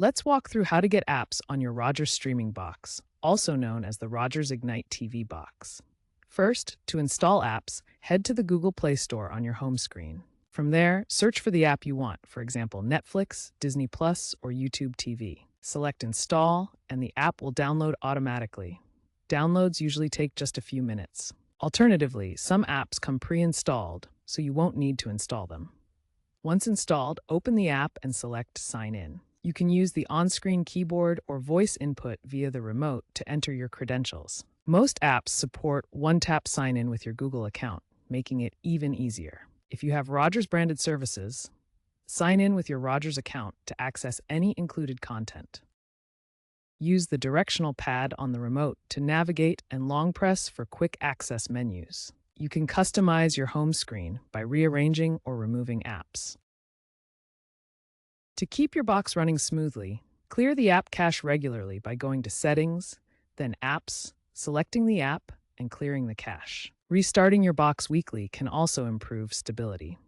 Let's walk through how to get apps on your Rogers streaming box, also known as the Rogers Ignite TV box. First, to install apps, head to the Google Play Store on your home screen. From there, search for the app you want, for example, Netflix, Disney Plus, or YouTube TV. Select Install, and the app will download automatically. Downloads usually take just a few minutes. Alternatively, some apps come pre-installed, so you won't need to install them. Once installed, open the app and select Sign In. You can use the on-screen keyboard or voice input via the remote to enter your credentials. Most apps support one-tap sign-in with your Google account, making it even easier. If you have Rogers-branded services, sign in with your Rogers account to access any included content. Use the directional pad on the remote to navigate and long press for quick access menus. You can customize your home screen by rearranging or removing apps. To keep your box running smoothly, clear the app cache regularly by going to Settings, then Apps, selecting the app, and clearing the cache. Restarting your box weekly can also improve stability.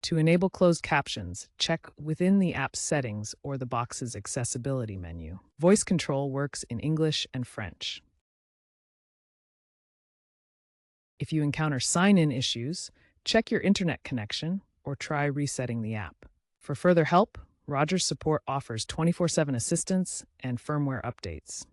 To enable closed captions, check within the app's settings or the box's accessibility menu. Voice control works in English and French. If you encounter sign-in issues, check your internet connection or try resetting the app. For further help, Rogers Support offers 24/7 assistance and firmware updates.